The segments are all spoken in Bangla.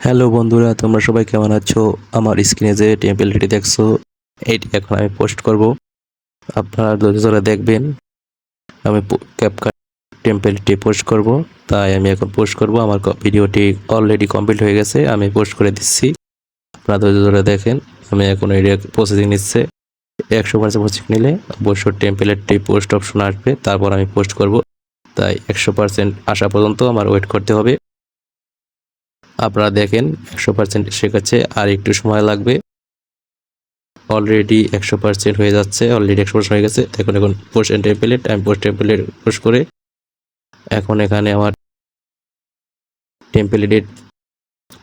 হ্যালো বন্ধুরা, তোমরা সবাই কেমন আছো? আমার স্ক্রিনে যে টেম্পলেটটি দেখছো, এইটি এখন আমি পোস্ট করব। আপনারা ধৈর্য ধরে দেখবেন। আমি ক্যাপকাট টেম্পলেটটি পোস্ট করব, তাই আমি এখন পোস্ট করব। আমার ভিডিওটি অলরেডি কমপ্লিট হয়ে গেছে, আমি পোস্ট করে দিচ্ছি। আপনারা ধৈর্য ধরে দেখেন। আমি এখন এই প্রসেসিং নিচ্ছে। 100% প্রসেসিং নিলে অবশ্যই টেম্পলেটটি পোস্ট অপশন আসবে, তারপর আমি পোস্ট করব। তাই 100% আসা পর্যন্ত আমার ওয়েট করতে হবে। আপনারা দেখেন 100% শেখাচ্ছে, আর একটু সময় লাগবে। অলরেডি 100% হয়ে যাচ্ছে, অলরেডি 100% হয়ে গেছে। এখন পোস্ট এন্ড টেম্পলেট, আমি পোস্ট টেম্পলেট পোস্ট করে এখন এখানে আমার টেম্পলেটের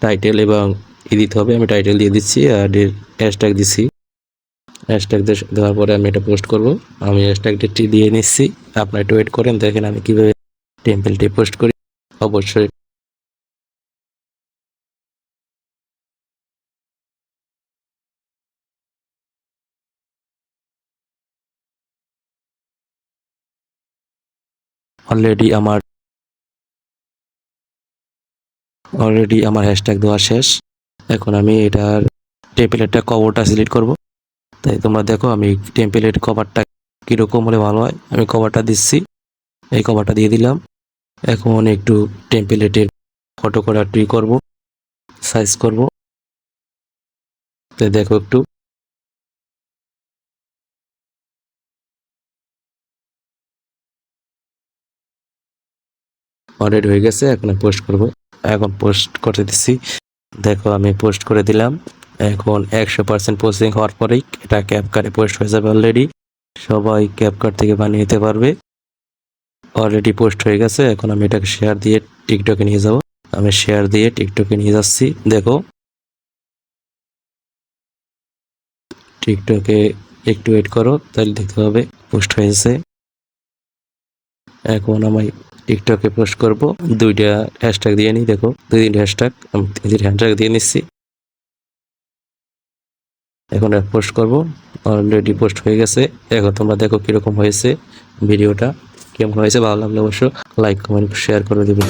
টাইটেল এবং দিতে হবে। আমি টাইটেল দিয়ে দিচ্ছি আর হ্যাশট্যাগ দিচ্ছি। হ্যাশট্যাগ দেওয়ার পরে আমি এটা পোস্ট করব। আমি হ্যাশট্যাগটি দিয়ে নিচ্ছি। আপনারা একটু ওয়েট করেন, দেখেন আমি কিভাবে টেম্পলেটটি পোস্ট করি। অবশ্যই অলরেডি আমার হ্যাশট্যাগ দেওয়া শেষ। এখন আমি এটার টেম্পলেটটা কভারটা সিলেক্ট করব। তাই তোমরা দেখো আমি টেম্পলেট কভারটা কীরকম হলে ভালো হয়। আমি কভারটা দিচ্ছি, এই কভারটা দিয়ে দিলাম। এখন একটু টেম্পলেটের ফটো করা ট্রি করব, সাইজ করব। তাই দেখো একটু অলরেডি হয়ে গেছে। এখন আমি পোস্ট করব। এখন পোস্ট করতে দিচ্ছি। দেখো আমি পোস্ট করে দিলাম। এখন 100% প্রসেসিং হওয়ার পরেই এটা ক্যাপকাটে পোস্ট হয়ে যাবে। অলরেডি সবাই ক্যাপকাট থেকে বানিয়ে নিতে পারবে। অলরেডি পোস্ট হয়ে গেছে। এখন আমি এটাকে শেয়ার দিয়ে টিকটকে নিয়ে যাব। আমি শেয়ার দিয়ে টিকটকে নিয়ে যাচ্ছি। দেখো টিকটকে একটু ওয়েট করো, তাহলে দেখতে হবে পোস্ট হয়েছে। এখন আমি টিকটকে পোস্ট করব। দুইটা হ্যাশট্যাগ দিয়ে নিই। দেখো দুই তিনটা হ্যাশট্যাগ, আমি তিনটা হ্যাশট্যাগ দিয়ে নিচ্ছি। এখন পোস্ট করব। অলরেডি পোস্ট হয়ে গেছে। এখন তোমরা দেখো কিরকম হয়েছে ভিডিওটা, কেমন হয়েছে। ভালো লাগলে অবশ্য লাইক কমেন্ট শেয়ার করে দেবে।